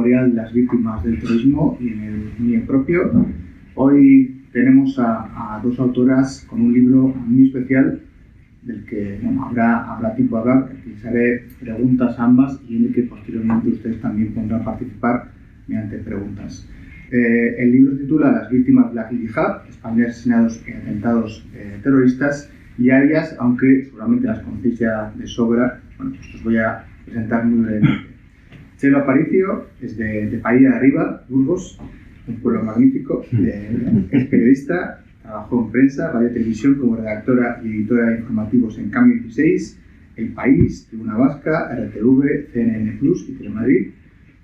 Memorial de las Víctimas del Terrorismo y en el mío propio. Hoy tenemos a dos autoras con un libro muy especial del que habrá tiempo de hablar. Les haré preguntas a ambas y en el que posteriormente ustedes también podrán participar mediante preguntas. El libro se titula Las víctimas de la Yihad, españoles asesinados en atentados terroristas, y a ellas, aunque seguramente las conocéis ya de sobra, pues os voy a presentar muy brevemente. Chelo Aparicio es de Bahía de Arriba, Burgos, un pueblo magnífico. Es periodista, trabajó en prensa, radio y televisión como redactora y editora de informativos en Cambio 16, El País, Tribuna Vasca, RTV, CNN Plus y Telemadrid.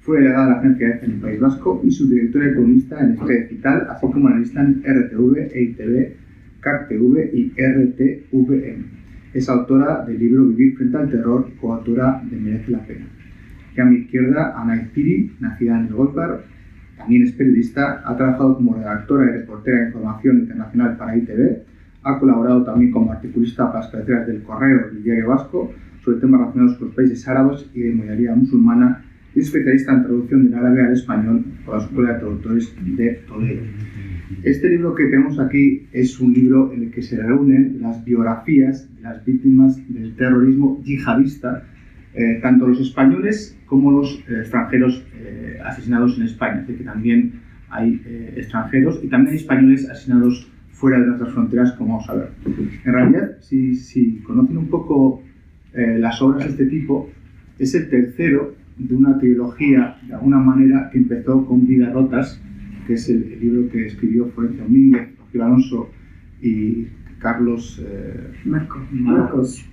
Fue delegada de la agencia EFE en el País Vasco y subdirectora y columnista en Estrella Digital, así como analista en RTV, EITV, CARTV y RTVM. Es autora del libro Vivir frente al terror y coautora de Merece la pena. Y a mi izquierda, Ana Izpiri, nacida en Elgóibar, también es periodista, ha trabajado como redactora y reportera de información internacional para ITV, ha colaborado también como articulista para las cabeceras del Correo y el Diario Vasco sobre temas relacionados con los países árabes y de mayoría musulmana, y es especialista en traducción del árabe al español por la Escuela de Traductores de Toledo. Este libro que tenemos aquí es un libro en el que se reúnen las biografías de las víctimas del terrorismo yihadista, tanto los españoles como los extranjeros asesinados en España. Es decir, que también hay extranjeros y también hay españoles asesinados fuera de nuestras fronteras, como vamos a ver. En realidad, si conocen un poco las obras de este tipo, es el tercero de una trilogía, de alguna manera, que empezó con Vidas Rotas, que es el libro que escribió Florencio Domínguez, Rocío Alonso y Carlos Marcos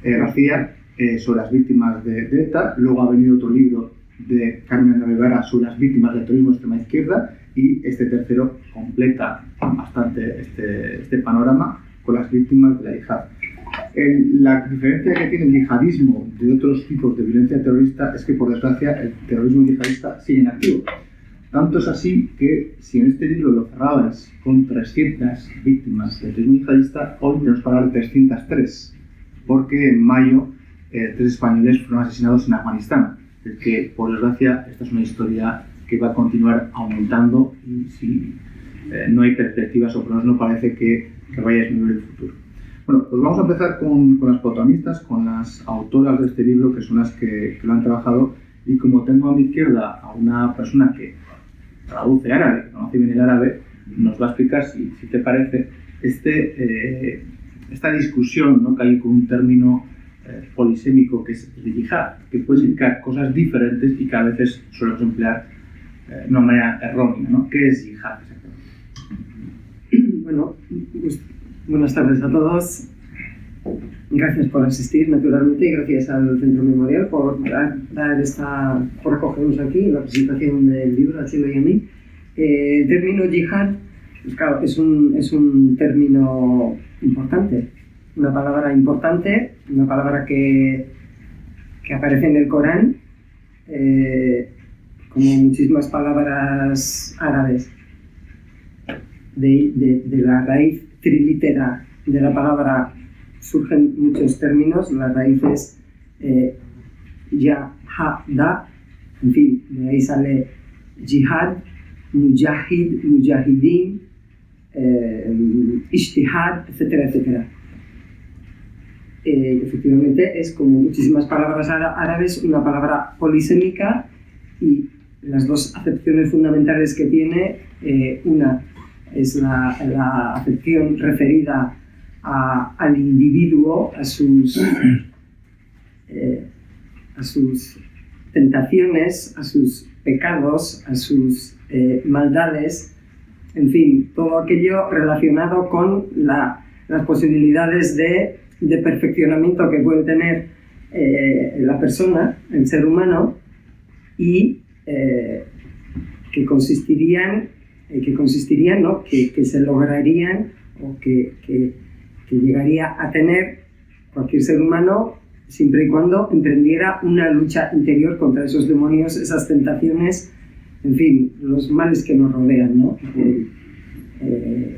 García, sobre las víctimas de ETA. Luego ha venido otro libro de Carmen de Rivera sobre las víctimas del terrorismo de extrema izquierda, y este tercero completa bastante este panorama con las víctimas de la yihad. La diferencia que tiene el yihadismo de otros tipos de violencia terrorista es que, por desgracia, el terrorismo yihadista sigue en activo. Tanto es así que, si en este libro lo cerrabas con 300 víctimas del terrorismo yihadista, hoy tenemos que hablar de 303, porque en mayo 3 españoles fueron asesinados en Afganistán. Es que, por desgracia, esta es una historia que va a continuar aumentando y si no hay perspectivas, o por lo menos no parece que vaya a disminuir el futuro. Bueno, pues vamos a empezar con las protagonistas, con las autoras de este libro, que son las que lo han trabajado. Y como tengo a mi izquierda a una persona que traduce árabe, que conoce bien el árabe, nos va a explicar, si te parece, esta discusión, ¿no?, que hay con un término polisémico que es el de yihad, que puede significar cosas diferentes y que a veces solemos emplear de una manera errónea, ¿no? ¿Qué es yihad exactamente? Bueno, pues, buenas tardes a todos. Gracias por asistir, naturalmente, y gracias al Centro Memorial por por acogernos aquí en la presentación del libro a Chelo y a mí. El término yihad, pues claro, es un término importante, una palabra importante, una palabra que aparece en el Corán, como muchísimas palabras árabes. De la raíz trilitera de la palabra surgen muchos términos. La raíz es ya-ha-da, en fin, de ahí sale jihad, mujahid, mujahidin, ijtihad, etcétera, etcétera. Efectivamente es, como muchísimas palabras árabes, una palabra polisémica, y las dos acepciones fundamentales que tiene, una es la acepción referida al individuo, a sus tentaciones, a sus pecados, a sus maldades, en fin, todo aquello relacionado con las posibilidades de perfeccionamiento que puede tener la persona, el ser humano, y que consistirían, ¿no?, que se lograrían, o que llegaría a tener cualquier ser humano, siempre y cuando emprendiera una lucha interior contra esos demonios, esas tentaciones, en fin, los males que nos rodean, ¿no?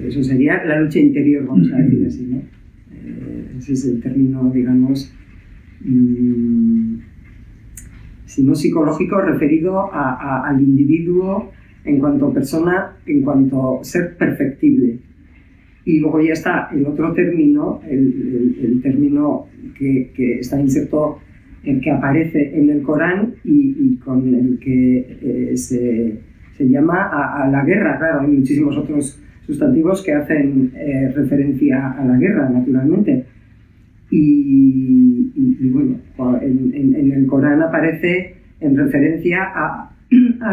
Eso sería la lucha interior, vamos a decir así, ¿no? Ese es el término, digamos, sino psicológico referido al individuo en cuanto persona, en cuanto ser perfectible. Y luego ya está el otro término, el término que está inserto, que aparece en el Corán y con el que se llama a la guerra. Claro, hay muchísimos otros sustantivos que hacen referencia a la guerra, naturalmente. Y bueno, en el Corán aparece en referencia a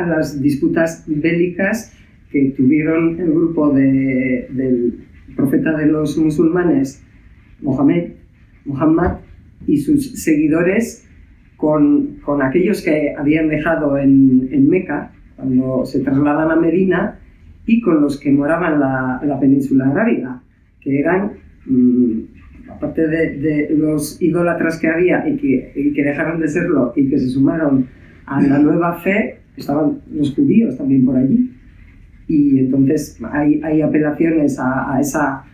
las disputas bélicas que tuvieron el grupo del profeta de los musulmanes, Muhammad, y sus seguidores con aquellos que habían dejado en Meca cuando se trasladan a Medina, y con los que moraban la península arábiga, que eran, aparte de los idólatras que había y que dejaron de serlo y que se sumaron a la nueva fe, estaban los judíos también por allí. Y entonces hay apelaciones a esa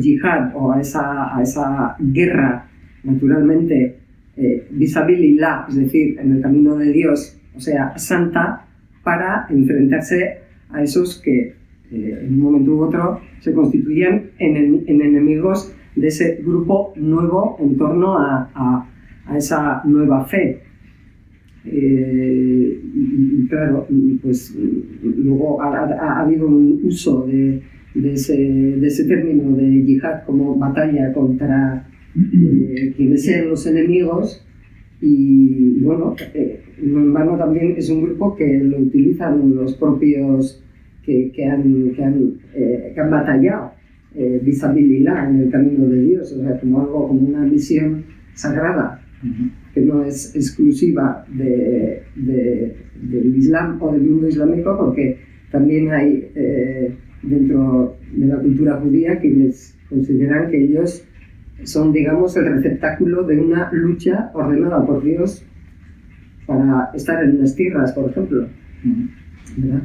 yihad o a esa guerra, naturalmente, visabilillah, es decir, en el camino de Dios, o sea, santa, para enfrentarse a esos que en un momento u otro se constituían en enemigos de ese grupo nuevo en torno a esa nueva fe. Y claro, pues luego ha habido un uso de ese término de yihad como batalla contra quienes sean los enemigos, y bueno, no en vano también es un grupo que lo utilizan los propios que han batallado visabilillah en el camino de Dios, o sea, como una misión sagrada, que no es exclusiva del Islam o del mundo islámico, porque también hay dentro de la cultura judía quienes consideran que ellos son, digamos, el receptáculo de una lucha ordenada por Dios para estar en las tierras, por ejemplo. ¿Verdad?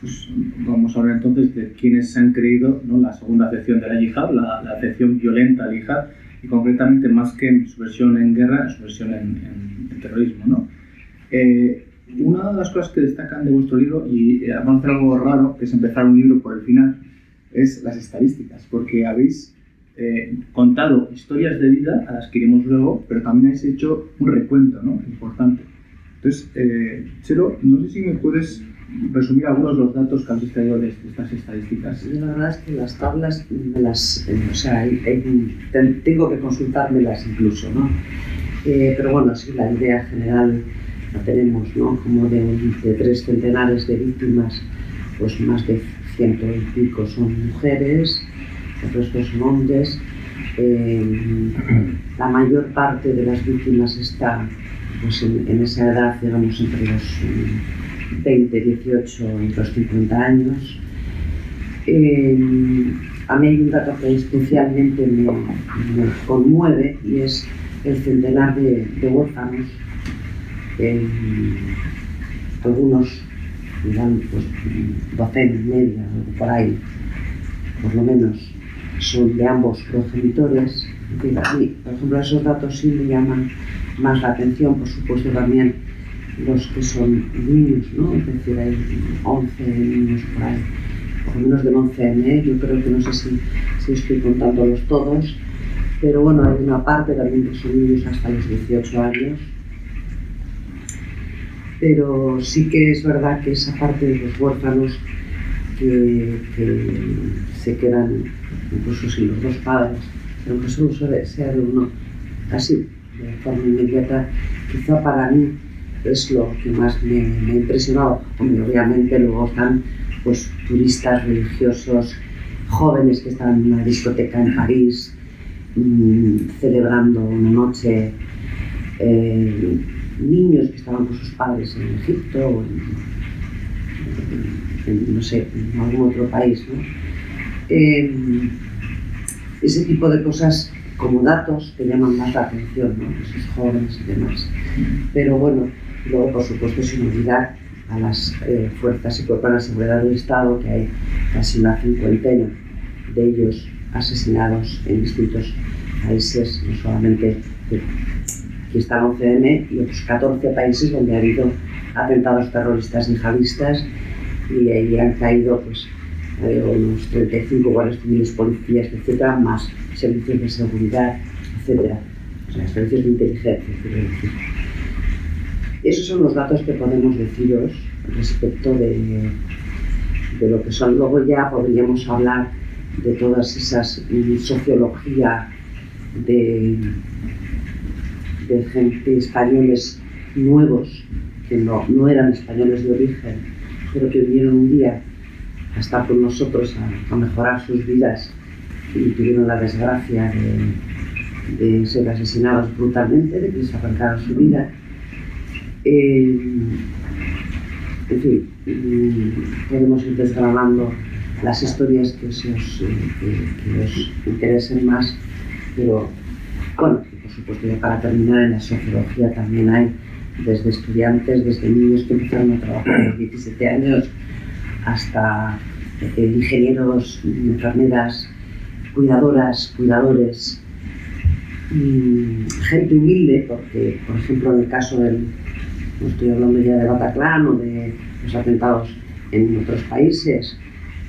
Pues vamos a hablar entonces de quienes se han creído, ¿no?, la segunda acepción de la yihad, la acepción violenta al yihad, y concretamente, más que en su versión en guerra, su versión en terrorismo, ¿no? Una de las cosas que destacan de vuestro libro, y vamos a hacer algo raro, que es empezar un libro por el final, es las estadísticas, porque habéis contado historias de vida a las que iremos luego, pero también habéis hecho un recuento, ¿no?, importante. Entonces, Chelo, no sé si me puedes resumir algunos de los datos que has extraído de estas estadísticas. La verdad es que las tablas me las, tengo que consultármelas incluso, ¿no? Pero bueno, sí, la idea general la tenemos, ¿no? Como de 3 centenares de víctimas, pues más de 100 y pico son mujeres, el resto son hombres. La mayor parte de las víctimas está, pues, en esa edad, digamos, entre los 20, 18 y los 50 años. A mí hay un dato que especialmente me conmueve, y es el centenar de huérfanos. Algunos dirán, pues, docena, media, o por ahí, por lo menos, son de ambos progenitores. A mí, por ejemplo, esos datos sí me llaman más la atención, por supuesto también los que son niños, ¿no? Es decir, hay 11 niños por ahí, por lo menos del 11M, yo creo que no sé si estoy contándolos todos, pero bueno, hay una parte también que son niños hasta los 18 años. Pero sí que es verdad que esa parte de los huérfanos que se quedan incluso sin los dos padres, pero que solo suele ser uno, casi de forma inmediata, quizá para mí es lo que más me ha impresionado. Obviamente luego están, pues, turistas religiosos, jóvenes que están en una discoteca en París celebrando una noche, niños que estaban con sus padres en Egipto o no sé, en algún otro país, ¿no? Ese tipo de cosas como datos que llaman más la atención, ¿no?, esos jóvenes y demás. Pero bueno, luego, por supuesto, sin olvidar a las fuerzas y cuerpos de seguridad del Estado, que hay casi una cincuentena de ellos asesinados en distintos países, no solamente aquí está el 11M y otros 14 países donde ha habido atentados terroristas yihadistas y ahí han caído pues, unos 35 guardias civiles, policías, etcétera, más servicios de seguridad, etcétera, o sea, servicios de inteligencia, quiero decir. Esos son los datos que podemos deciros respecto de lo que son. Luego ya podríamos hablar de todas esas sociología de gente españoles nuevos que no eran españoles de origen, pero que vinieron un día a estar con nosotros a mejorar sus vidas y tuvieron la desgracia de ser asesinados brutalmente, de que les arrancaron su vida. En fin, podemos ir desgranando las historias que os interesen más, pero bueno, por supuesto, ya para terminar, en la sociología también hay desde estudiantes, desde niños que empezaron a trabajar a los 17 años hasta ingenieros, enfermeras, cuidadoras, cuidadores, gente humilde, porque por ejemplo en el caso no estoy hablando ya de Bataclan o de los atentados en otros países,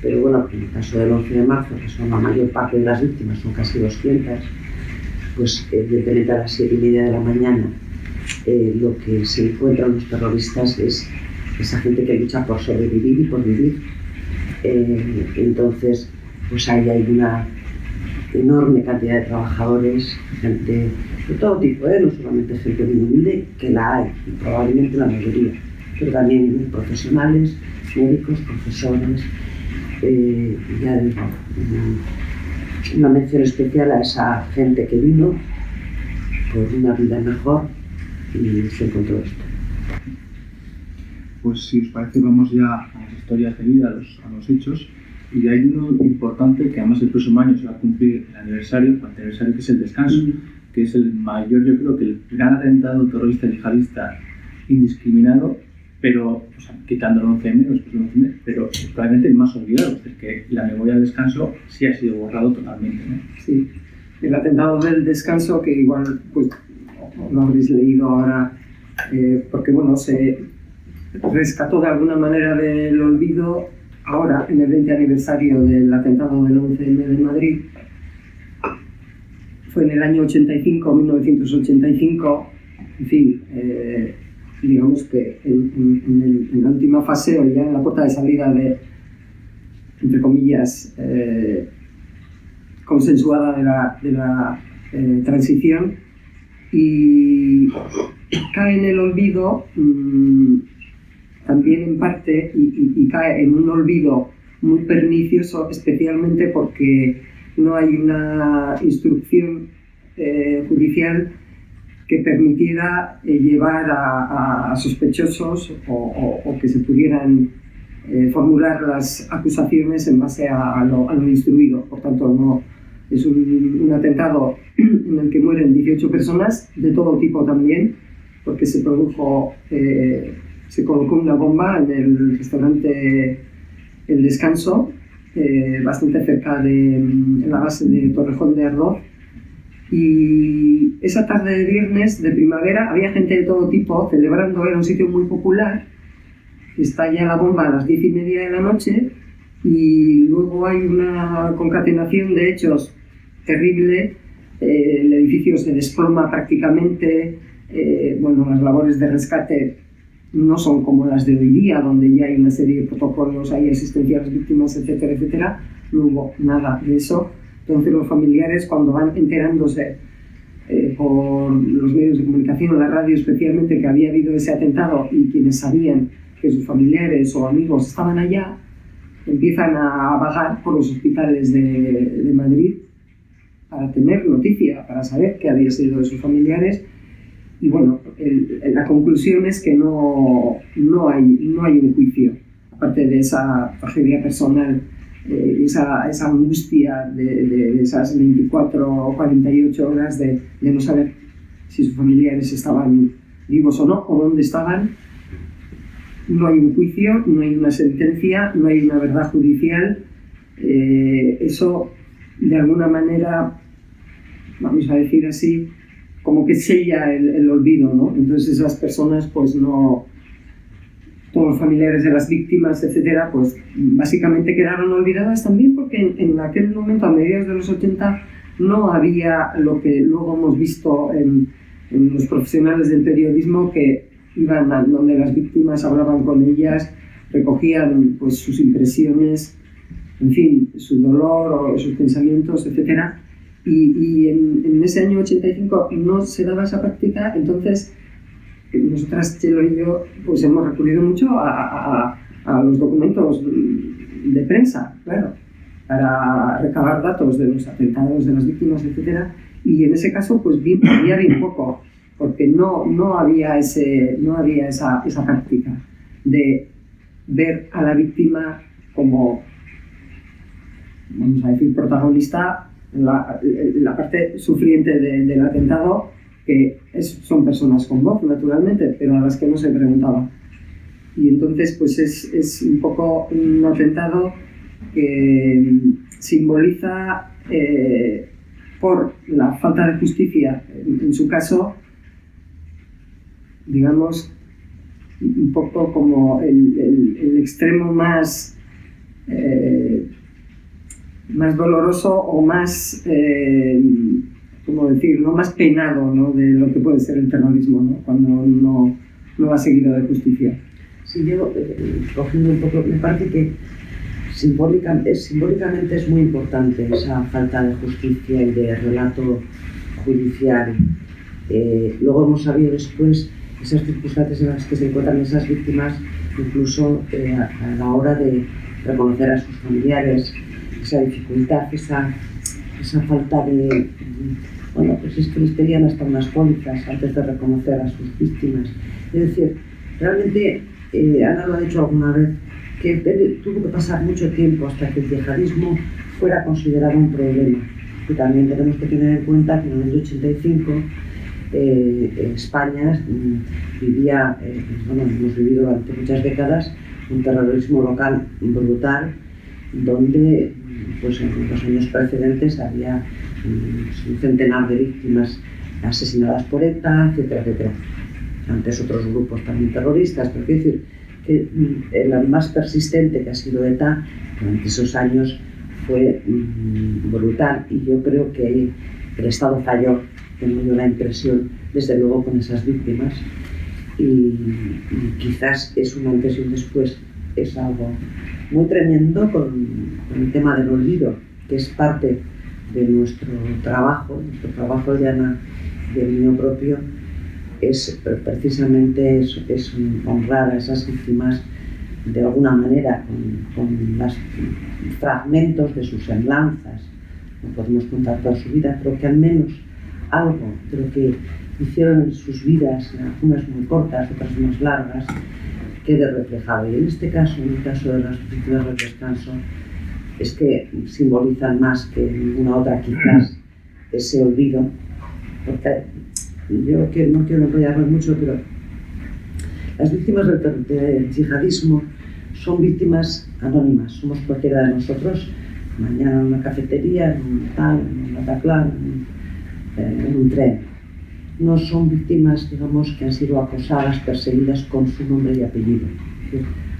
pero bueno, en el caso del 11 de marzo, que son la mayor parte de las víctimas, son casi 200, pues evidentemente a las 7:30 de la mañana lo que se encuentran los terroristas es esa gente que lucha por sobrevivir y por vivir. Entonces, pues ahí hay una enorme cantidad de trabajadores, gente de todo tipo, no solamente gente muy humilde, que la hay, y probablemente la mayoría, pero también profesionales, médicos, profesores, ya digo, una mención especial a esa gente que vino por una vida mejor y se encontró esto. Pues si os parece vamos ya a las historias de vida, a los hechos, y hay uno importante que además el próximo año se va a cumplir el aniversario que es el descanso, que es el mayor, yo creo que el gran atentado terrorista yihadista indiscriminado, pero o sea, quitando el 11M, después del 11M, pero probablemente el más olvidado, es que la memoria del descanso sí ha sido borrado totalmente, ¿no? Sí, el atentado del descanso, que igual pues lo habréis leído ahora, porque bueno, se rescató de alguna manera del olvido ahora en el 20 aniversario del atentado del 11M de Madrid. Fue en el año 1985, en fin, digamos que en la última fase, o ya en la puerta de salida de, entre comillas, consensuada de la transición, y cae en el olvido también en parte, y cae en un olvido muy pernicioso, especialmente porque no hay una instrucción judicial que permitiera llevar a sospechosos o que se pudieran formular las acusaciones en base a lo instruido. Por tanto, no es un atentado en el que mueren 18 personas, de todo tipo también, porque se colocó una bomba en el restaurante El Descanso, bastante cerca de la base de Torrejón de Ardoz, y esa tarde de viernes de primavera había gente de todo tipo celebrando. Era un sitio muy popular. Estalla la bomba a las 10:30 de la noche y luego hay una concatenación de hechos terrible. El edificio se desploma prácticamente. Bueno, las labores de rescate no son como las de hoy día, donde ya hay una serie de protocolos, hay asistencia a las víctimas, etcétera, etcétera. No hubo nada de eso. Entonces los familiares, cuando van enterándose por los medios de comunicación, la radio especialmente, que había habido ese atentado, y quienes sabían que sus familiares o amigos estaban allá, empiezan a vagar por los hospitales de Madrid para tener noticia, para saber qué había sido de sus familiares. Y bueno, la conclusión es que no hay un juicio, aparte de esa tragedia personal, esa angustia de esas 24 o 48 horas de no saber si sus familiares estaban vivos o no, o dónde estaban. No hay un juicio, no hay una sentencia, no hay una verdad judicial. Eso, de alguna manera, vamos a decir así, como que sella el olvido, ¿no? Entonces esas personas, pues no, todos los familiares de las víctimas, etcétera, pues básicamente quedaron olvidadas también porque en aquel momento, a mediados de los 80, no había lo que luego hemos visto en los profesionales del periodismo, que iban a donde las víctimas, hablaban con ellas, recogían pues sus impresiones, en fin, su dolor o sus pensamientos, etcétera. Y en ese año 85 no se daba esa práctica. Entonces nosotras, Chelo y yo, pues hemos recurrido mucho a los documentos de prensa, claro, para recabar datos de los atentados, de las víctimas, etcétera. Y en ese caso, pues había bien poco, porque no había esa práctica de ver a la víctima como, vamos a decir, protagonista, la parte sufriente del atentado, que son personas con voz, naturalmente, pero a las que no se preguntaba. Y entonces, pues es un poco un atentado que simboliza, por la falta de justicia, en su caso, digamos, un poco como el extremo más doloroso o más, ¿cómo decir?, ¿no?, más penado, ¿no?, de lo que puede ser el terrorismo, ¿no?, cuando no va seguido de justicia. Sí, yo, cogiendo un poco, me parece que simbólicamente es muy importante esa falta de justicia y de relato judicial. Luego hemos sabido después esas circunstancias en las que se encuentran esas víctimas, incluso a la hora de reconocer a sus familiares, esa dificultad, esa falta de... Bueno, pues es que les pedían hasta unas pólizas antes de reconocer a sus víctimas. Es decir, realmente, Ana lo ha dicho alguna vez, que tuvo que pasar mucho tiempo hasta que el yihadismo fuera considerado un problema. Y también tenemos que tener en cuenta que en el año 85 España vivía, hemos vivido durante muchas décadas un terrorismo local brutal, donde pues en los años precedentes había un centenar de víctimas asesinadas por ETA, etcétera, etcétera. Antes otros grupos también terroristas, pero quiero decir que el más persistente, que ha sido ETA, durante esos años fue brutal, y yo creo que el Estado falló, tengo yo la impresión, desde luego con esas víctimas, y quizás es un antes y un después. Es algo muy tremendo con el tema del olvido, que es parte de nuestro trabajo de Ana, del mío propio, es precisamente es honrar a esas víctimas de alguna manera con los fragmentos de sus semblanzas. No podemos contar toda su vida, pero que al menos algo de lo que hicieron en sus vidas, algunas muy cortas, otras más largas, quede reflejado. Y en este caso, en el caso de las víctimas del descanso, es que simbolizan más que ninguna otra quizás ese olvido, porque yo no quiero enrollarme mucho, pero las víctimas del yihadismo son víctimas anónimas. Somos cualquiera de nosotros, mañana en una cafetería, en un Bataclan, en un tren. No son víctimas, digamos, que han sido acosadas, perseguidas con su nombre y apellido.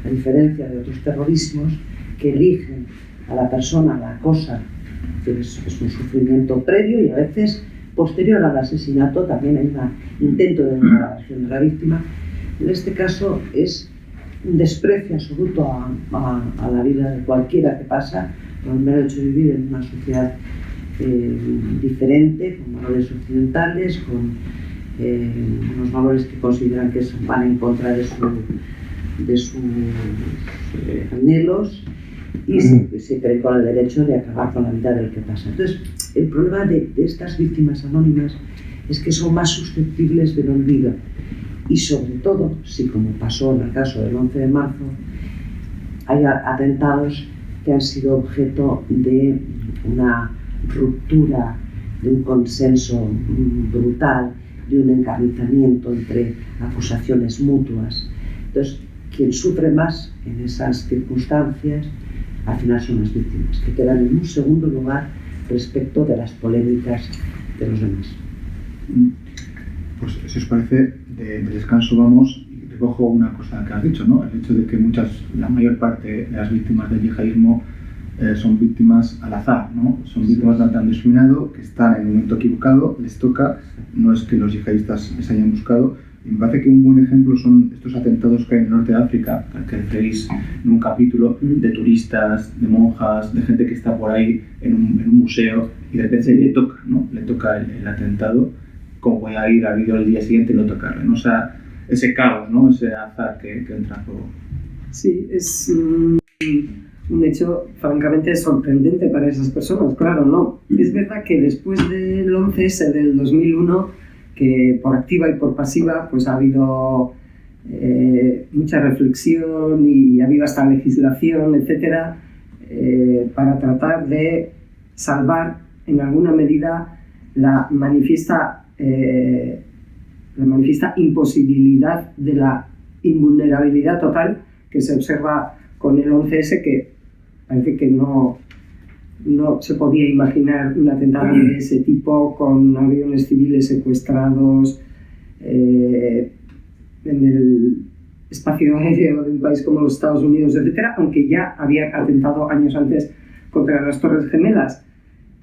A diferencia de otros terrorismos que eligen a la persona, la cosa, es un sufrimiento previo y a veces posterior al asesinato también hay un intento de degradación de la víctima. En este caso es un desprecio absoluto a la vida de cualquiera que pasa por el mero hecho de vivir en una sociedad diferente, con valores occidentales, con unos valores que consideran que van en contra de sus anhelos, y se cree con el derecho de acabar con la vida del que pasa. Entonces, el problema de estas víctimas anónimas es que son más susceptibles del olvido, y sobre todo, si como pasó en el caso del 11 de marzo, hay atentados que han sido objeto de una ruptura, de un consenso brutal, de un encarnizamiento entre acusaciones mutuas. Entonces, quien sufre más en esas circunstancias, al final son las víctimas, que quedan en un segundo lugar respecto de las polémicas de los demás. pues si os parece, de descanso vamos y recojo una cosa que has dicho, ¿no? El hecho de que la mayor parte de las víctimas del yihadismo son víctimas al azar, ¿no? Son víctimas que han discriminado, que están en el momento equivocado, les toca, no es que los yihadistas les hayan buscado. Y me parece que un buen ejemplo son estos atentados que hay en el norte de África, que referís en un capítulo, de turistas, de monjas, de gente que está por ahí en un museo y de repente le toca, ¿no? Le toca el atentado, como voy a ir al vídeo al día siguiente y no tocarle, ¿no? O sea, ese caos, ¿no? Ese azar que entra en juego. Sí, es un hecho francamente sorprendente para esas personas, claro, ¿no? Es verdad que después del 11S del 2001, que por activa y por pasiva pues ha habido mucha reflexión y ha habido hasta legislación, etcétera, para tratar de salvar en alguna medida la manifiesta imposibilidad de la invulnerabilidad total que se observa con el 11S, que parece que no se podía imaginar un atentado de ese tipo con aviones civiles secuestrados en el espacio aéreo de un país como los Estados Unidos, etcétera, aunque ya había atentado años antes contra las Torres Gemelas.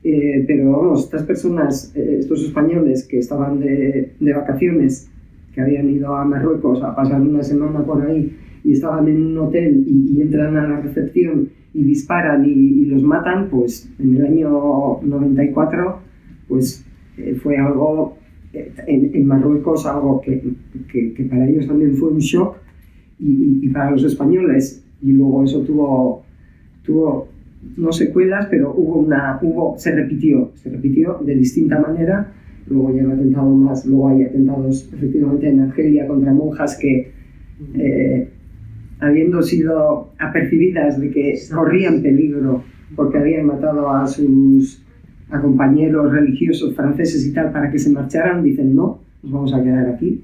Pero vamos, estas personas, estos españoles que estaban de vacaciones, que habían ido a Marruecos a pasar una semana por ahí y estaban en un hotel y entran a la recepción y disparan y los matan, pues en el año 94 pues fue algo en Marruecos, algo que para ellos también fue un shock y para los españoles, y luego eso tuvo no secuelas, pero se repitió de distinta manera. Luego ya luego hay atentados efectivamente en Argelia contra monjas que habiendo sido apercibidas de que corrían peligro porque habían matado a sus compañeros religiosos franceses y tal para que se marcharan, dicen no, nos vamos a quedar aquí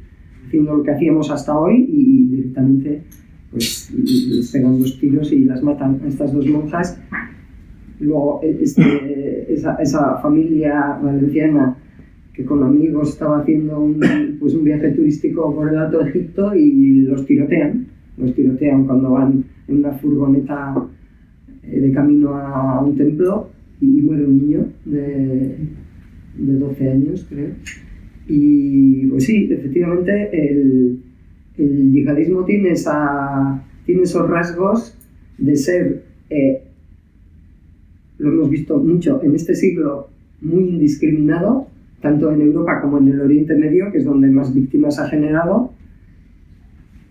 haciendo lo que hacíamos hasta hoy, y directamente pues les pegan 2 tiros y las matan a estas 2 monjas. Luego esa familia valenciana que con amigos estaba haciendo un viaje turístico por el Alto Egipto y los tirotean cuando van en una furgoneta de camino a un templo, y muere un niño de 12 años, creo. Y pues sí, efectivamente el yihadismo tiene esos rasgos de ser, lo hemos visto mucho en este siglo, muy indiscriminado, tanto en Europa como en el Oriente Medio, que es donde más víctimas ha generado,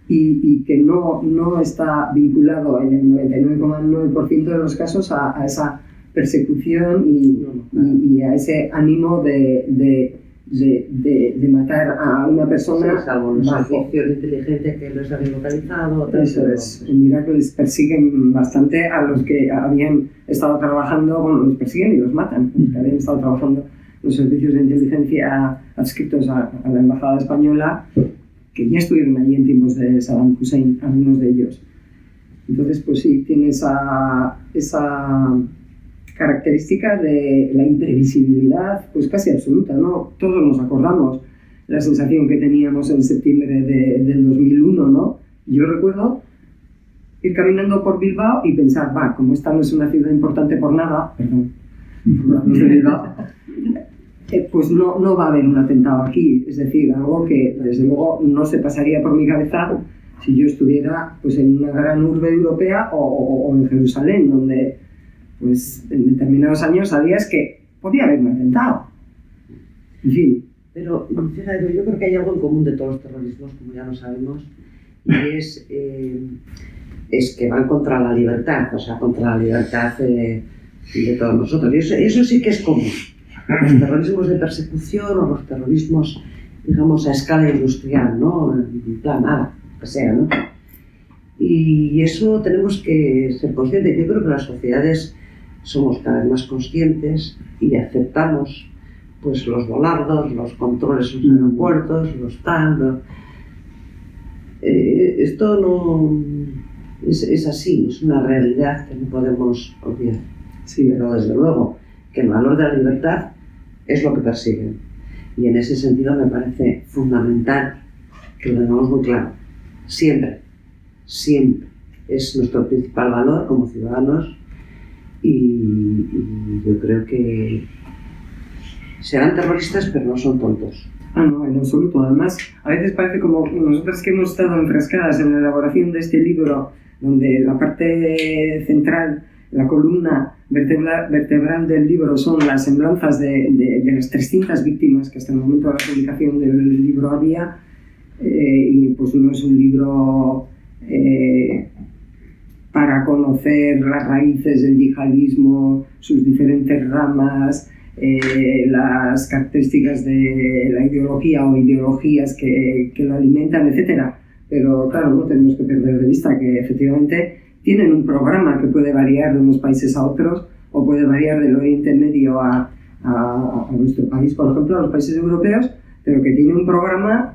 y que no está vinculado en el 99,9% de los casos a esa persecución y a ese ánimo de matar a una persona. Sí, salvo los servicios de inteligencia que los habían localizado. Eso es. En Irak les persiguen bastante a los que habían estado trabajando, bueno, les persiguen y los matan, los que habían estado trabajando los servicios de inteligencia adscritos a la embajada española, que ya estuvieron allí en tiempos de Saddam Hussein, algunos de ellos. Entonces, pues sí, tiene esa característica de la imprevisibilidad, pues casi absoluta, ¿no? Todos nos acordamos la sensación que teníamos en septiembre del 2001, ¿no? Yo recuerdo ir caminando por Bilbao y pensar, como esta no es una ciudad importante por nada, perdón, por de Bilbao, pues no va a haber un atentado aquí. Es decir, algo que desde luego no se pasaría por mi cabeza si yo estuviera pues en una gran urbe europea o en Jerusalén, donde pues en determinados años sabías que podía haber un atentado. En fin. Pero fíjate, yo creo que hay algo en común de todos los terrorismos, como ya lo sabemos, y es que van contra la libertad, o sea, contra la libertad de todos nosotros. Y eso sí que es común. Los terrorismos de persecución o los terrorismos, digamos, a escala industrial, ¿no? En plan, que sea, ¿no? Y eso tenemos que ser conscientes. Yo creo que las sociedades somos cada vez más conscientes y aceptamos pues los volardos, los controles en los aeropuertos, los tal. Esto no es así, es una realidad que no podemos olvidar. Sí. Pero desde luego que el valor de la libertad es lo que persiguen. Y en ese sentido me parece fundamental que lo tengamos muy claro. Siempre, siempre. Es nuestro principal valor como ciudadanos y yo creo que serán terroristas pero no son tontos. No, en absoluto. Además, a veces parece como nosotras que hemos estado enfrascadas en la elaboración de este libro, donde la parte central, la columna vertebral del libro son las semblanzas de las 300 víctimas que hasta el momento de la publicación del libro había, y pues no es un libro para conocer las raíces del yihadismo, sus diferentes ramas, las características de la ideología o ideologías que lo alimentan, etc. Pero claro, no tenemos que perder de vista que efectivamente tienen un programa que puede variar de unos países a otros o puede variar del Oriente Medio a nuestro país, por ejemplo, a los países europeos, pero que tiene un programa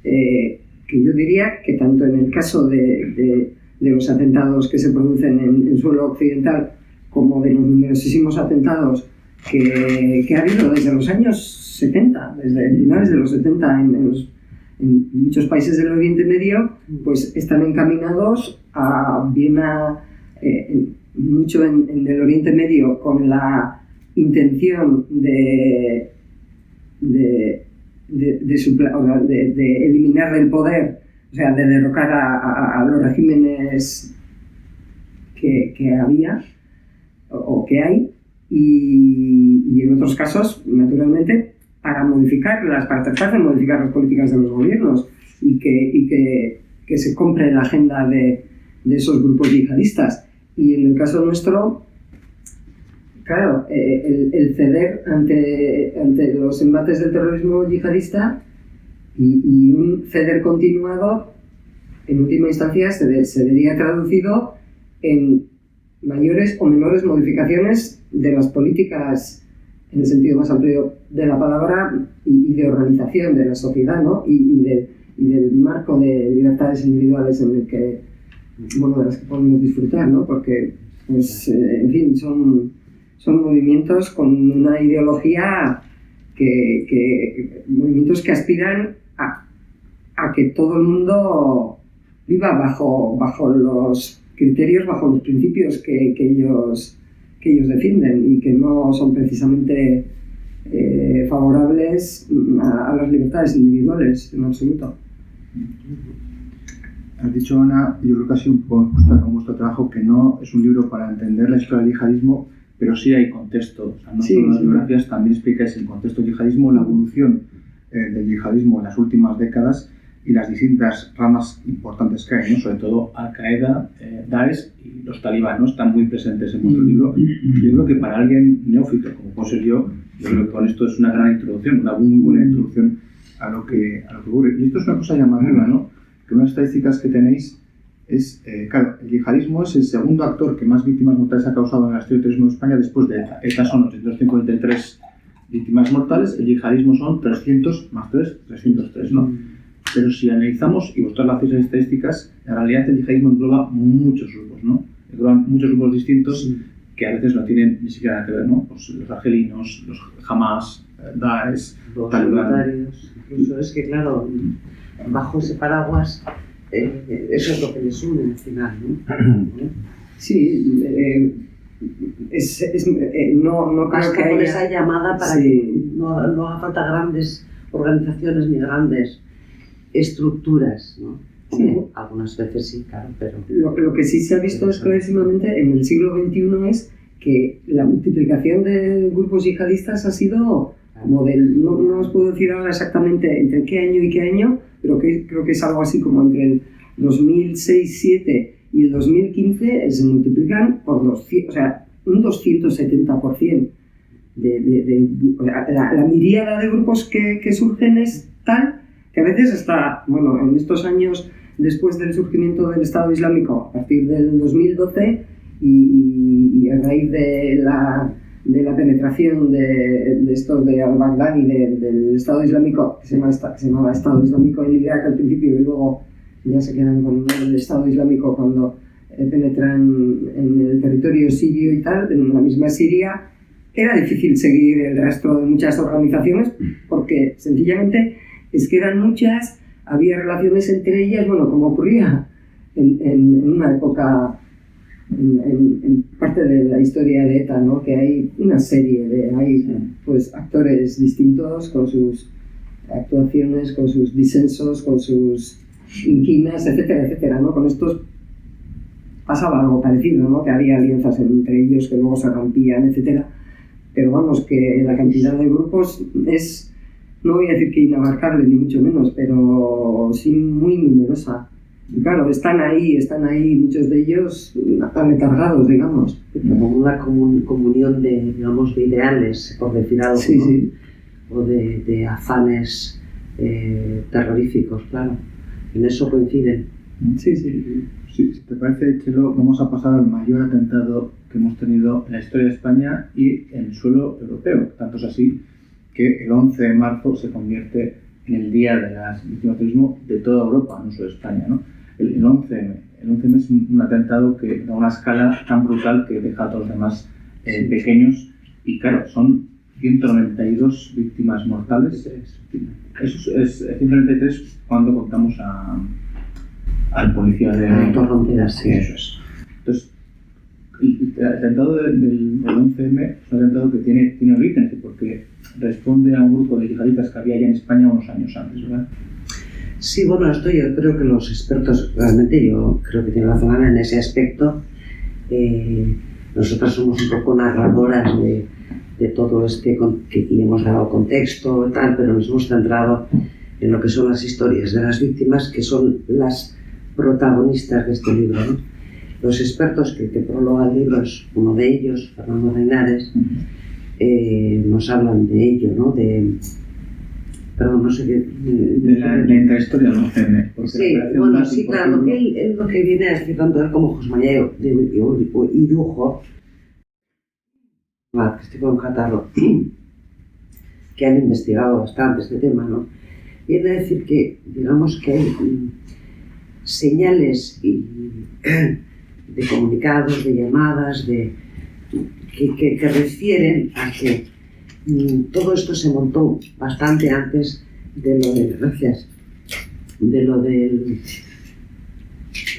que yo diría que tanto en el caso de los atentados que se producen en suelo occidental como de los numerosísimos atentados que ha habido desde los años 70, desde finales de los 70 en muchos países del Oriente Medio, pues están encaminados mucho en el Oriente Medio con la intención de eliminar del poder, o sea, de derrocar a los regímenes que había o que hay, y en otros casos, naturalmente, para tratar de modificar las políticas de los gobiernos y que se compre la agenda de esos grupos yihadistas. Y en el caso nuestro, claro, el ceder ante los embates del terrorismo yihadista y un ceder continuado, en última instancia, se vería traducido en mayores o menores modificaciones de las políticas en el sentido más amplio de la palabra y de organización de la sociedad, ¿no? y del marco de libertades individuales en el que, bueno, de las que podemos disfrutar, ¿no? Porque, pues, en fin, son movimientos con una ideología movimientos que aspiran a que todo el mundo viva bajo los criterios, bajo los principios que ellos defienden y que no son precisamente favorables a las libertades individuales en absoluto. Has dicho, Ana, yo creo que ha sido un poco justo con vuestro trabajo, que no es un libro para entender la historia del yihadismo, pero sí hay contexto. O sea, no solo las biografías, también explicáis el contexto del yihadismo, la evolución del yihadismo en las últimas décadas y las distintas ramas importantes que hay, ¿no? Sobre todo Al-Qaeda, Daesh y los talibán, ¿no? Están muy presentes en vuestro libro. Yo creo que para alguien neófito, como puedo ser yo creo que con esto es una gran introducción, una muy buena introducción a lo que ocurre. Y esto es una cosa llamativa, ¿no? Que unas estadísticas que tenéis es, claro, el yihadismo es el segundo actor que más víctimas mortales ha causado en la historia del terrorismo de España después de ETA. ETA son 853 víctimas mortales, el yihadismo son 300 más 3, 303, ¿no? Pero si analizamos, y vosotros lo hacéis en estadísticas, en realidad el yihadismo engloba muchos grupos, ¿no? Engloban muchos grupos distintos que a veces no tienen ni siquiera nada que ver, ¿no? Pues los argelinos, los Hamas, Daesh, los Talibán. Incluso es que, claro, bajo ese paraguas, eso es lo que les une al final, ¿no? Sí, no creo que haya esa llamada para que no haga falta grandes organizaciones ni grandes estructuras, ¿no? Sí. Algunas veces sí, claro, pero... Lo que sí se ha visto clarísimamente en el siglo XXI es que la multiplicación de grupos yihadistas ha sido como no os puedo decir ahora exactamente entre qué año y qué año, pero creo que es algo así como entre el 2006-2007 y el 2015 se multiplican por 200, o sea, un 270%. O sea, la miríada de grupos que surgen es tal que a veces hasta, bueno, en estos años después del surgimiento del Estado Islámico, a partir del 2012 y a raíz de la penetración de estos de al-Baghdadi del Estado Islámico, que se llamaba Estado Islámico en Irak al principio y luego ya se quedan con el Estado Islámico cuando penetran en el territorio sirio y tal, en la misma Siria, era difícil seguir el rastro de muchas organizaciones porque porque sencillamente es que eran muchas, había relaciones entre ellas, bueno, como ocurría en una época, en parte de la historia de ETA, ¿no? Que hay una serie hay pues actores distintos con sus actuaciones, con sus disensos, con sus inquinas, etcétera, etcétera, ¿no? Con estos pasaba algo parecido, ¿no? Que había alianzas entre ellos que luego se rompían, etcétera. Pero vamos, que la cantidad de grupos es, no voy a decir que inabarcable, ni mucho menos, pero sí muy numerosa. Y claro, están ahí, muchos de ellos aletargados, digamos. Como una comunión de, digamos, de ideales, por decir algo, sí, ¿no? Sí. O de afanes terroríficos, claro. En eso coinciden. Sí. Si te parece, Chelo, vamos a pasar al mayor atentado que hemos tenido en la historia de España y en el suelo europeo. Tanto es así que el 11 de marzo se convierte en el Día de las Víctimas del Terrorismo de toda Europa, no solo de España, ¿no? El 11M es un atentado que da una escala tan brutal que deja a todos los demás pequeños, y claro, son 192 víctimas mortales. Eso es 193 cuando contamos al policía de Torronteras, sí. Eso es. Entonces, el atentado del 11M es un atentado que tiene orígenes, porque responde a un grupo de yihadistas que había ya en España unos años antes, ¿verdad? Sí, bueno, esto yo creo que los expertos, realmente yo creo que tienen razón Ana en ese aspecto. Nosotros somos un poco narradoras de todo y hemos dado contexto y tal, pero nos hemos centrado en lo que son las historias de las víctimas, que son las protagonistas de este libro, ¿no? Los expertos que prologan el libro, es uno de ellos, Fernando Reinares, nos hablan de ello, ¿no? Perdón, no sé qué... De la intrahistoria del 11M. Sí, bueno, sí, claro, lo que él lo que viene a decir tanto él como José María Irujo, que estoy con Catarro, que han investigado bastante este tema, ¿no? Viene a decir que, digamos, que hay señales de comunicados, de llamadas, que refieren a que todo esto se montó bastante antes de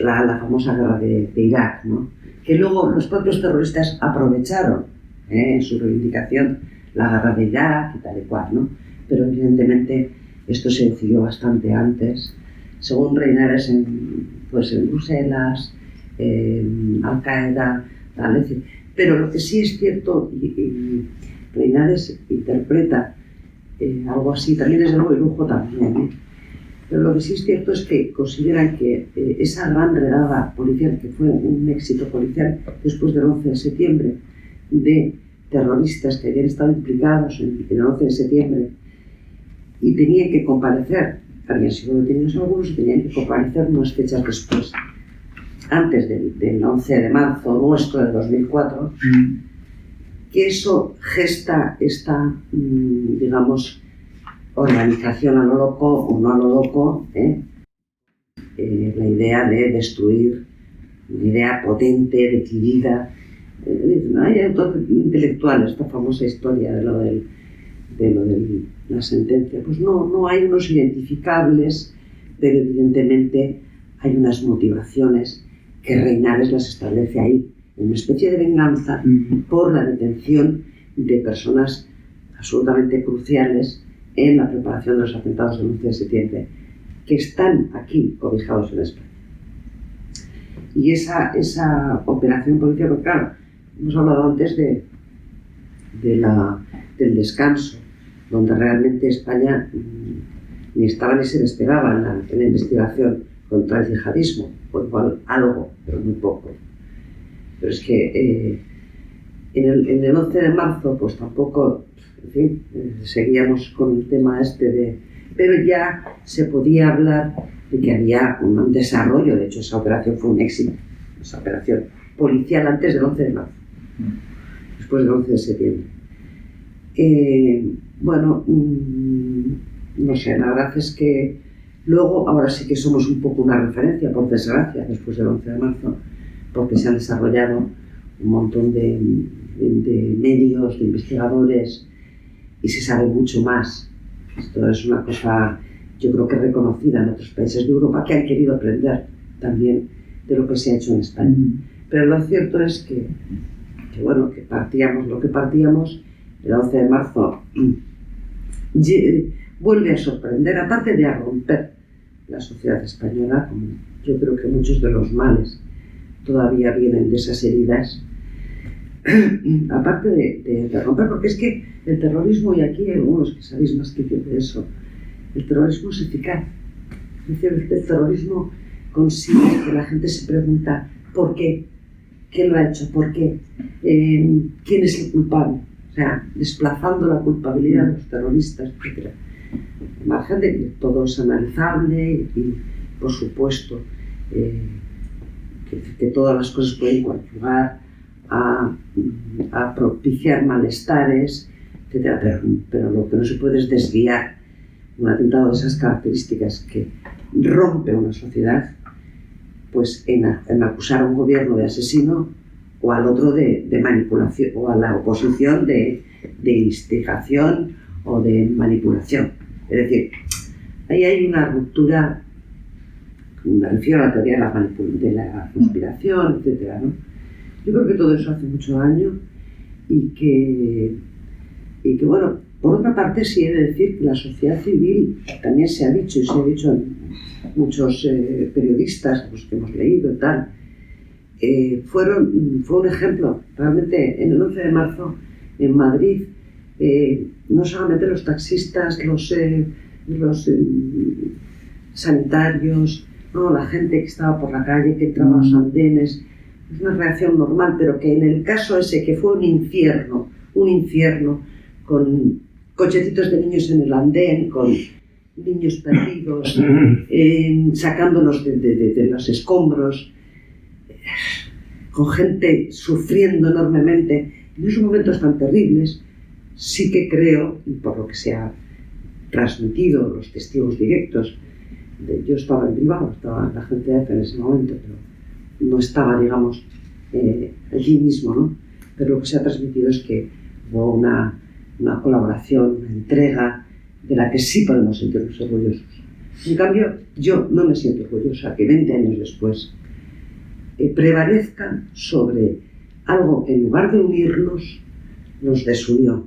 la famosa guerra de Irak, ¿no? Que luego los propios terroristas aprovecharon en su reivindicación la guerra de Irak y tal y cual, ¿no? Pero evidentemente esto se decidió bastante antes, según Reinares en Bruselas, Al-Qaeda, tal, es decir. Pero lo que sí es cierto, y Reinares interpreta algo así, también es algo de lujo también, pero lo que sí es cierto es que consideran que esa gran redada policial, que fue un éxito policial después del 11 de septiembre, de terroristas que habían estado implicados en el 11 de septiembre y tenían que comparecer, habían sido detenidos algunos y tenían que comparecer unas fechas después, antes del 11 de marzo nuestro de 2004, que eso gesta esta, digamos, organización a lo loco o no a lo loco, la idea de destruir, una idea potente, decidida. Hay autores intelectuales, esta famosa historia de lo de la sentencia. Pues no hay unos identificables, pero evidentemente hay unas motivaciones que Reinares las establece ahí, en una especie de venganza por la detención de personas absolutamente cruciales en la preparación de los atentados del 11 de septiembre, que están aquí cobijados en España. Y esa operación policial, porque claro, hemos hablado antes del descanso, donde realmente España ni estaba ni se le esperaba en la investigación contra el yihadismo, por igual algo, pero muy poco. Pero es que en el 11 de marzo, pues tampoco, en fin, seguíamos con el tema pero ya se podía hablar de que había un desarrollo. De hecho, esa operación fue un éxito, esa operación policial antes del 11 de marzo, después del 11 de septiembre. Bueno, no sé, la verdad es que luego, ahora sí que somos un poco una referencia, por desgracia, después del 11 de marzo, porque se han desarrollado un montón de medios, de investigadores, y se sabe mucho más Esto es una cosa, yo creo que reconocida en otros países de Europa que han querido aprender también de lo que se ha hecho en España. Pero lo cierto es que bueno, que partíamos lo que partíamos, el 11 de marzo vuelve a sorprender, aparte de a romper la sociedad española, como yo creo que muchos de los males todavía vienen de esas heridas, aparte de romper, porque es que el terrorismo, y aquí hay algunos que sabéis más que yo de eso, el terrorismo es eficaz. Es decir, el terrorismo consigue que la gente se pregunta ¿por qué? ¿Quién lo ha hecho? ¿Por qué? ¿Quién es el culpable? O sea, desplazando la culpabilidad de los terroristas, etc. Al margen de que todo es analizable y, por supuesto, que todas las cosas pueden coadyuvar a propiciar malestares, etc. Pero lo que no se puede es desviar un atentado de esas características que rompe una sociedad, pues en acusar a un gobierno de asesino o al otro de manipulación, o a la oposición de instigación o de manipulación. Es decir, ahí hay una ruptura, me refiero a la teoría de la conspiración, etc., ¿no? Yo creo que todo eso hace mucho daño y que bueno, por otra parte sí he de decir que la sociedad civil también se ha dicho, y se ha dicho en muchos periodistas, los que hemos leído y tal, fue un ejemplo. Realmente en el 11 de marzo en Madrid, no solamente los taxistas, los sanitarios, no, la gente que estaba por la calle, que entraba a los andenes, es una reacción normal, pero que en el caso ese, que fue un infierno, con cochecitos de niños en el andén, con niños perdidos, sacándolos de los escombros, con gente sufriendo enormemente, en esos momentos tan terribles, sí que creo, y por lo que se ha transmitido, los testigos directos, yo estaba en Bilbao, estaba en la GCF en ese momento, pero no estaba, digamos, allí mismo, ¿no? Pero lo que se ha transmitido es que hubo una colaboración, una entrega de la que sí podemos sentirnos orgullosos. En cambio, yo no me siento orgullosa que 20 años después prevalezca sobre algo que en lugar de unirnos, nos desunió.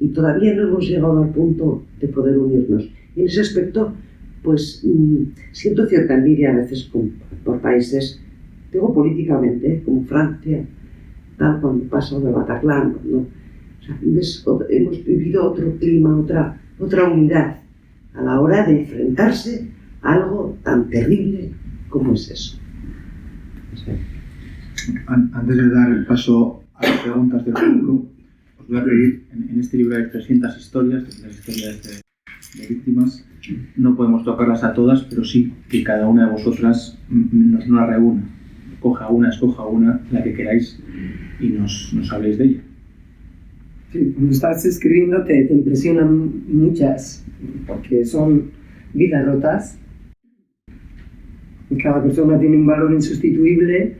Y todavía no hemos llegado al punto de poder unirnos. Y en ese aspecto, pues siento cierta envidia a veces por países, digo políticamente, como Francia, tal, cuando pasó de Bataclan, ¿no? O sea, hemos vivido otro clima, otra unidad a la hora de enfrentarse a algo tan terrible como es eso. Antes de dar el paso a las preguntas del público, os voy a pedir, en este libro hay 300 historias, de víctimas. No podemos tocarlas a todas, pero sí que cada una de vosotras nos reúna. Escoja una, la que queráis, y nos habléis de ella. Sí, cuando estás escribiendo te impresionan muchas, porque son vidas rotas. Y cada persona tiene un valor insustituible.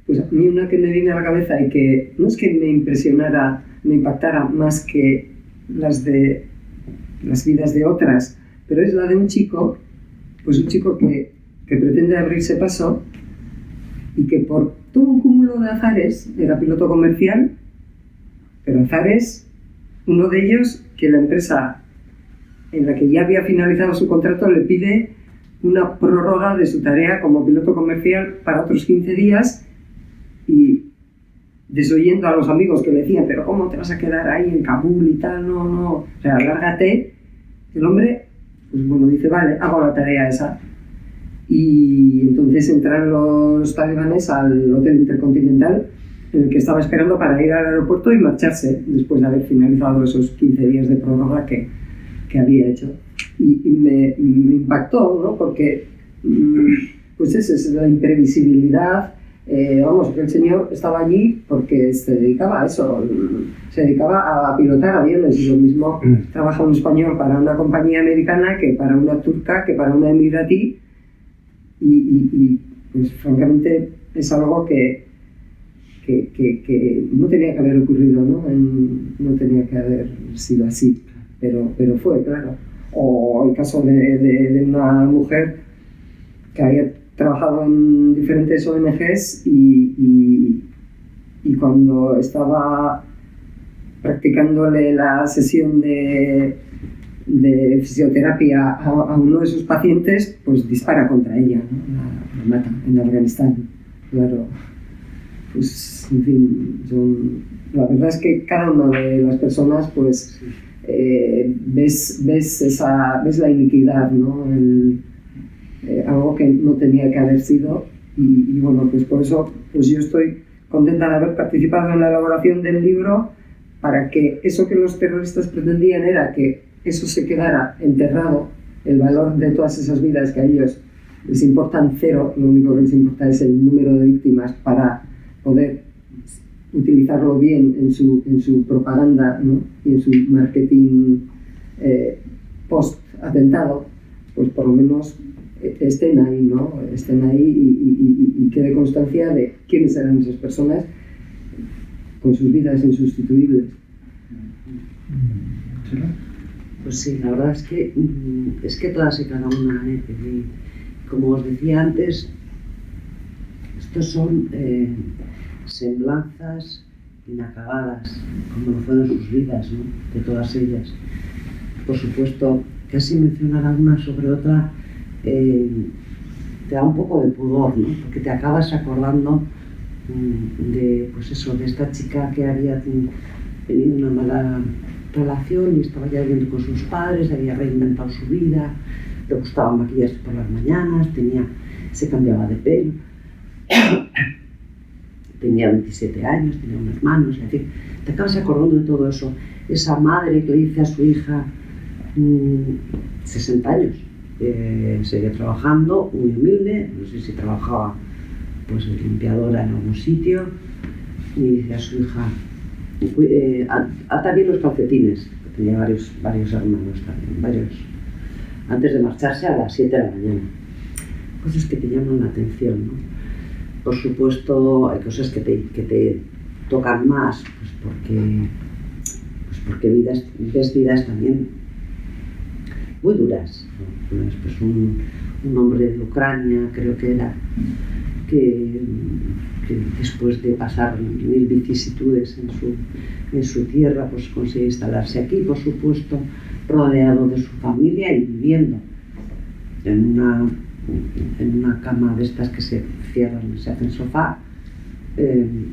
Pues a mí una que me viene a la cabeza y que no es que me impresionara, me impactara más que las vidas de otras, pero es la de un chico, pues un chico que pretende abrirse paso y que por todo un cúmulo de azares era piloto comercial, pero azares, uno de ellos que la empresa en la que ya había finalizado su contrato le pide una prórroga de su tarea como piloto comercial para otros 15 días y desoyendo a los amigos que le decían, pero ¿cómo te vas a quedar ahí en Kabul y tal? No, o sea, lárgate. El hombre, pues bueno, dice, vale, hago la tarea esa. Y entonces entran los talibanes al Hotel Intercontinental en el que estaba esperando para ir al aeropuerto y marcharse después de haber finalizado esos 15 días de prórroga que había hecho. Y me impactó, ¿no? Porque pues esa es la imprevisibilidad. Vamos, que el señor estaba allí porque se dedicaba a eso, se dedicaba a pilotar aviones, y lo mismo trabaja un español para una compañía americana que para una turca, que para una emiratí, y pues francamente es algo que no tenía que haber ocurrido, ¿no? No tenía que haber sido así. pero fue, claro. O el caso de una mujer que había trabajado en diferentes ONGs y cuando estaba practicándole la sesión de fisioterapia a uno de sus pacientes, pues dispara contra ella, ¿no? La mata en Afganistán. Claro, pues en fin, la verdad es que cada una de las personas, pues ves la iniquidad, ¿no? Algo que no tenía que haber sido y bueno, pues por eso pues yo estoy contenta de haber participado en la elaboración del libro, para que eso que los terroristas pretendían era que eso se quedara enterrado, el valor de todas esas vidas que a ellos les importan cero, lo único que les importa es el número de víctimas para poder utilizarlo bien en su propaganda, ¿no? Y en su marketing post-atentado, pues por lo menos estén ahí, ¿no? Estén ahí y quede constancia de quiénes eran esas personas con sus vidas insustituibles. Pues sí, la verdad es que todas y cada una, como os decía antes, estos son semblanzas inacabadas, como lo fueron sus vidas, ¿no? De todas ellas. Por supuesto, casi mencionar alguna sobre otra te da un poco de pudor, ¿no? Porque te acabas acordando de esta chica que había tenido una mala relación y estaba ya viviendo con sus padres, había reinventado su vida, le gustaba maquillarse por las mañanas, se cambiaba de pelo, tenía 27 años, tenía unos hermanos, es decir, te acabas acordando de todo eso. Esa madre que le dice a su hija, 60 años, seguía trabajando, muy humilde, no sé si trabajaba pues de limpiadora en algún sitio, y dice a su hija, ata bien los calcetines, tenía varios hermanos también, antes de marcharse a las 7 de la mañana. Cosas que te llaman la atención, ¿no? Por supuesto, hay cosas que te tocan más, porque ves vidas también muy duras, ¿no? Pues un hombre de Ucrania, creo que era, que después de pasar 1000 vicisitudes en su tierra, pues consigue instalarse aquí, por supuesto, rodeado de su familia y viviendo en una cama de estas que se cierran, se hacen sofá.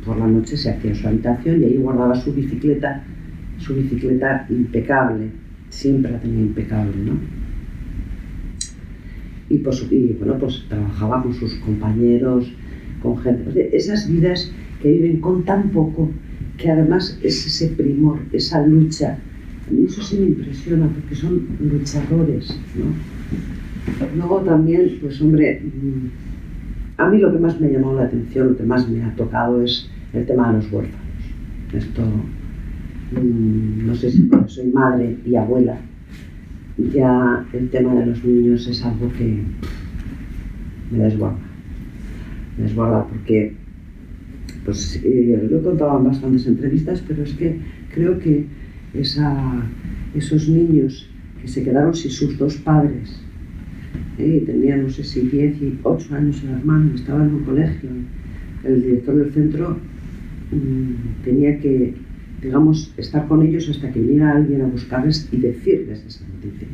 Por la noche se hacía su habitación y ahí guardaba su bicicleta impecable, siempre la tenía impecable, ¿no? Y bueno, pues trabajaba con sus compañeros, con gente, esas vidas que viven con tan poco, que además es ese primor, esa lucha. A mí eso sí me impresiona, porque son luchadores, ¿no? Luego también, pues hombre, a mí lo que más me ha llamado la atención, lo que más me ha tocado es el tema de los huérfanos. Esto, no sé si porque soy madre y abuela, ya el tema de los niños es algo que me desborda porque pues, lo he contado en bastantes entrevistas, pero es que creo que esos niños que se quedaron sin sus dos padres, tenían no sé si 10 y 8 años el hermano, estaba en un colegio, el director del centro tenía que, digamos, estar con ellos hasta que viniera alguien a buscarles y decirles esa noticia.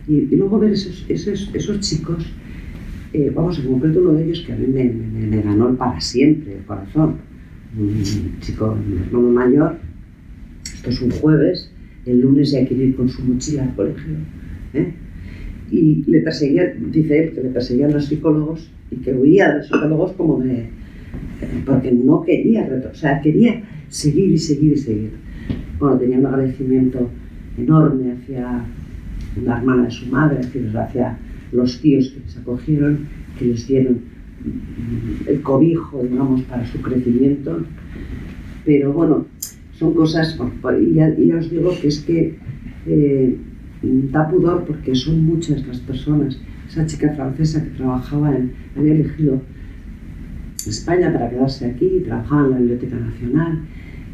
Y luego ver esos chicos, vamos, en concreto uno de ellos que a mí me ganó para siempre el corazón, un chico, mi hermano mayor, esto es un jueves, el lunes ya quiere ir con su mochila al colegio, y le perseguían, dice él, que le perseguían los psicólogos y que huía de los psicólogos como porque no quería, o sea, quería seguir y seguir y seguir. Bueno, tenía un agradecimiento enorme hacia la hermana de su madre, hacia los tíos que les acogieron, que les dieron el cobijo, digamos, para su crecimiento. Pero bueno, son cosas, y ya os digo que es que da pudor porque son muchas las personas. Esa chica francesa que había elegido España para quedarse aquí, trabajaba en la Biblioteca Nacional,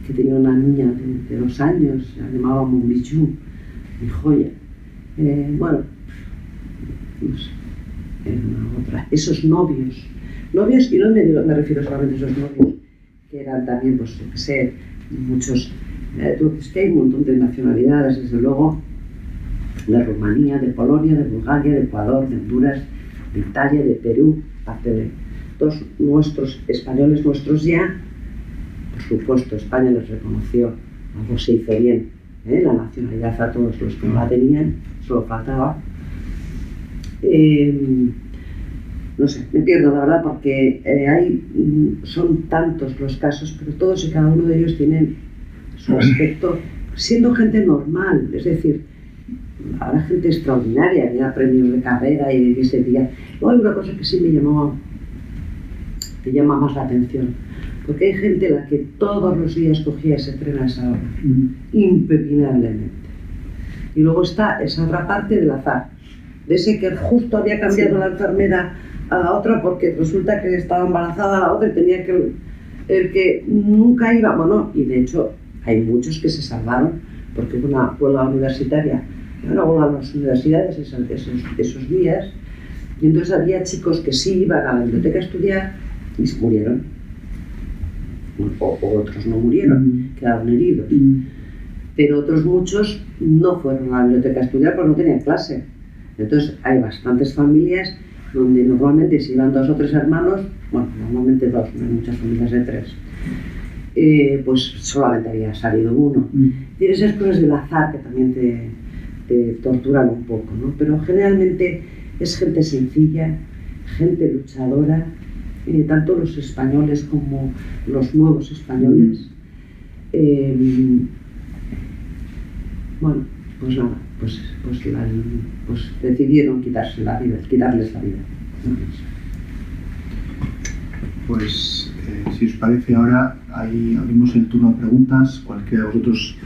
que tenía una niña de 2 años, la llamaba Monbijou, mi joya. Bueno, no sé, era una otra. Esos novios, y no me refiero solamente a esos novios, que eran también, pues, yo qué sé, muchos, es que hay un montón de nacionalidades, desde luego, de Rumanía, de Polonia, de Bulgaria, de Ecuador, de Honduras, de Italia, de Perú, parte de todos nuestros españoles, nuestros ya. Por supuesto, España les reconoció, algo se hizo bien, la nacionalidad a todos los que no la tenían, solo faltaba. No sé, me pierdo la verdad porque son tantos los casos, pero todos y cada uno de ellos tienen su aspecto, siendo gente normal, es decir, habrá gente extraordinaria, había premios de carrera y que se diga. Luego hay una cosa que sí me llama más la atención, porque hay gente a la que todos los días cogía ese tren a esa hora, impepinablemente. Y luego está esa otra parte del azar, de ese que justo había cambiado la enfermera a la otra porque resulta que estaba embarazada la otra y tenía que... El que nunca iba, bueno, y de hecho hay muchos que se salvaron porque hubo una huelga universitaria, una huelga en las universidades esos días, y entonces había chicos que sí iban a la biblioteca a estudiar y se murieron, o otros no murieron, quedaron heridos, pero otros muchos no fueron a la biblioteca a estudiar porque no tenían clase. Entonces hay bastantes familias donde normalmente si iban 2 o 3 hermanos, bueno, normalmente 2, no hay muchas familias de 3, pues solamente había salido uno. Tienes esas cosas del azar que también te torturan un poco, ¿no? Pero generalmente es gente sencilla, gente luchadora, tanto los españoles como los nuevos españoles. Bueno, pues nada, pues decidieron quitarles la vida. Pues si os parece ahora, ahí abrimos el turno de preguntas. Cualquiera de vosotros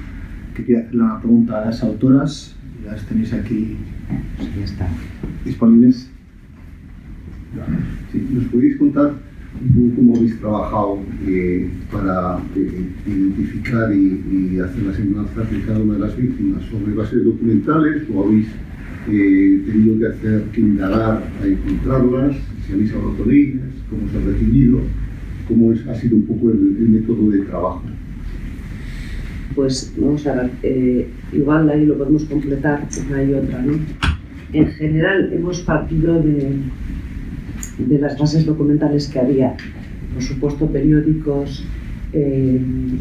que quiera hacerle una pregunta a las autoras, las tenéis aquí Ya está. disponibles. Sí, ¿nos podéis contar un poco cómo habéis trabajado para identificar y hacer las semblanzas de cada una de las víctimas? ¿Sobre bases documentales o habéis tenido que indagar a encontrarlas? Si habéis hablado con ellas, cómo se ha recibido, cómo ha sido un poco el método de trabajo. Pues vamos a ver, igual ahí lo podemos completar una y otra, ¿no? En general hemos partido de las bases documentales que había, por supuesto periódicos,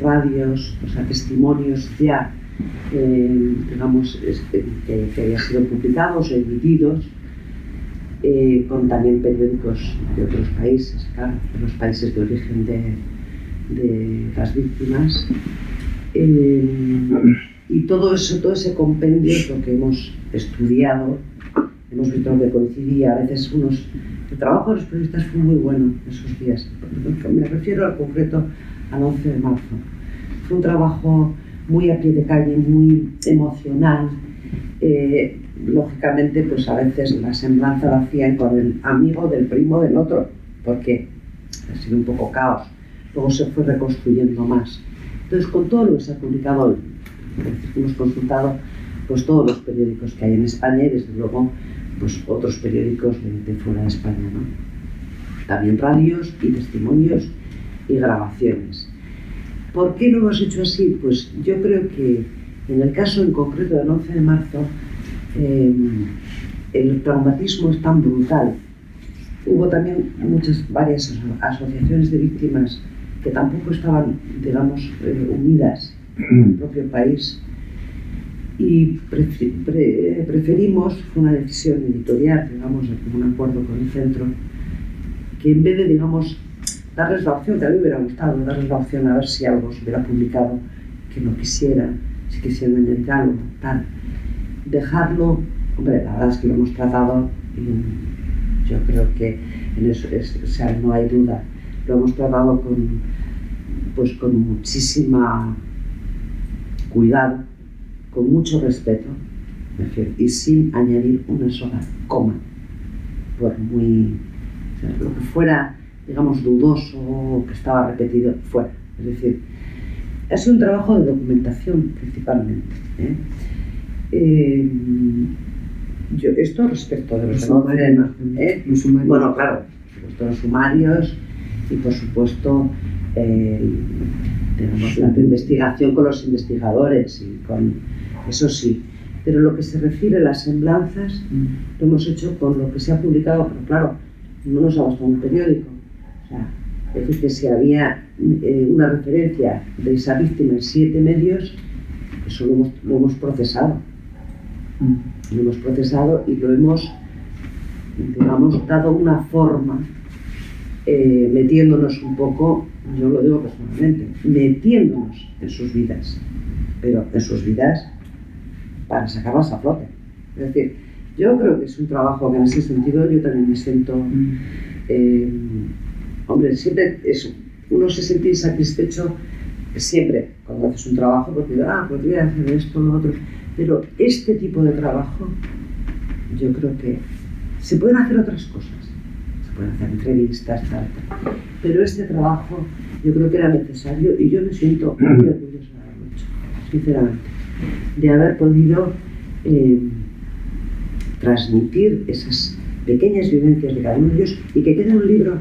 radios, o sea, testimonios ya, digamos, que habían sido publicados o emitidos, con también periódicos de otros países, claro, de los países de origen de las víctimas. Y todo ese compendio es lo que hemos estudiado, hemos visto que coincidía. A veces el trabajo de los periodistas fue muy bueno esos días. Me refiero al concreto al 11 de marzo. Fue un trabajo muy a pie de calle, muy emocional. Lógicamente, pues a veces la semblanza la hacían con el amigo del primo del otro, porque ha sido un poco caos. Luego se fue reconstruyendo más. Entonces, con todo lo que se ha publicado, hemos consultado pues todos los periódicos que hay en España y desde luego pues otros periódicos de fuera de España, ¿no? También radios y testimonios y grabaciones. ¿Por qué lo hemos hecho así? Pues yo creo que en el caso en concreto del 11 de marzo el traumatismo es tan brutal. Hubo también varias asociaciones de víctimas que tampoco estaban, digamos, unidas en el propio país, y preferimos, fue una decisión editorial, digamos, de un acuerdo con el centro, que en vez de, digamos, darles la opción, que a mí me hubiera gustado darles la opción a ver si algo se hubiera publicado que no quisieran, si quisieran añadir algo, tal, dejarlo. Hombre, la verdad es que lo hemos tratado, y yo creo que en eso o sea, no hay duda, lo hemos tratado con muchísima cuidado, con mucho respeto, y sin añadir una sola coma, por muy, o sea, lo que fuera, digamos, dudoso o que estaba repetido, fuera. Es decir, ha sido un trabajo de documentación principalmente, Esto respecto de los sumarios, los sumarios. Bueno, claro, por supuesto los sumarios y por supuesto tenemos la investigación con los investigadores y con eso sí. Pero lo que se refiere a las semblanzas lo hemos hecho con lo que se ha publicado, pero claro, no nos ha bastado un periódico. O sea, es decir, que si había una referencia de esa víctima en 7 medios, eso lo hemos procesado. Lo hemos procesado y lo hemos, digamos, dado una forma, metiéndonos un poco, yo lo digo personalmente, metiéndonos en sus vidas, pero en sus vidas para sacarlas a flote. Es decir, yo creo que es un trabajo que en ese sentido yo también me siento, hombre, siempre uno se siente insatisfecho siempre cuando haces un trabajo porque pues voy a hacer esto, lo otro, pero este tipo de trabajo yo creo que se pueden hacer otras cosas, se pueden hacer entrevistas, tal, pero este trabajo yo creo que era necesario y yo me siento muy orgullosa de haberlo hecho, sinceramente, de haber podido transmitir esas pequeñas vivencias de cada uno de ellos y que quede un libro,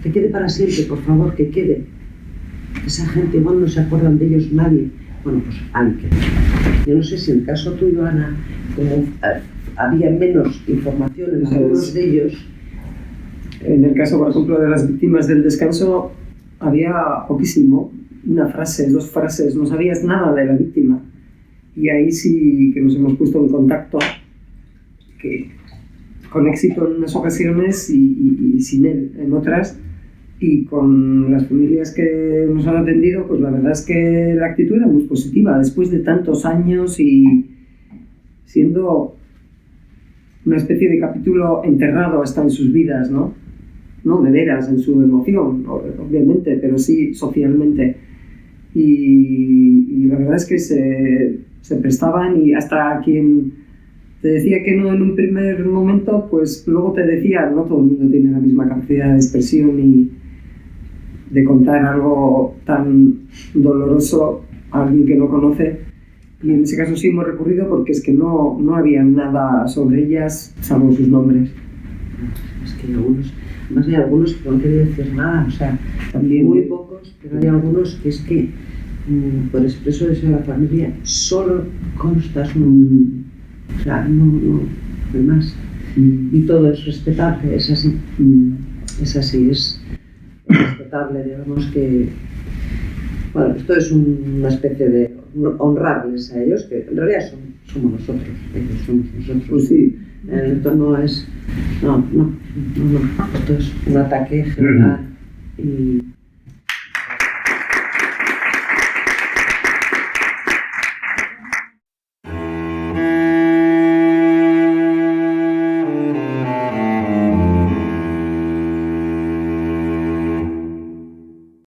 que quede para siempre, por favor, que quede. Esa gente, igual no se acuerdan de ellos nadie. Bueno, pues hay que. Yo no sé si en el caso tuyo, Ana, como había menos información en algunos de ellos. En el caso, por ejemplo, de las víctimas del descanso, había poquísimo, una frase, 2 frases, no sabías nada de la víctima. Y ahí sí que nos hemos puesto en contacto, que con éxito en unas ocasiones y sin él en otras. Y con las familias que nos han atendido, pues la verdad es que la actitud era muy positiva, después de tantos años y siendo una especie de capítulo enterrado hasta en sus vidas, ¿no? No de veras en su emoción, obviamente, pero sí socialmente. Y la verdad es que se prestaban y hasta quien te decía que no en un primer momento, pues luego te decía, no todo el mundo tiene la misma capacidad de expresión y de contar algo tan doloroso a alguien que no conoce, y en ese caso sí hemos recurrido porque es que no había nada sobre ellas salvo sus nombres. Es que hay algunos que no quería decir nada, o sea, también muy pocos, pero hay algunos que es que por expreso deseo de la familia solo consta su nombre, o sea, no hay más, y todo es respetable, es así, es respetable, digamos que, bueno, esto es una especie de honrarles a ellos, que en realidad somos nosotros, ellos somos nosotros. Pues sí. Esto no es, no, esto es un ataque general y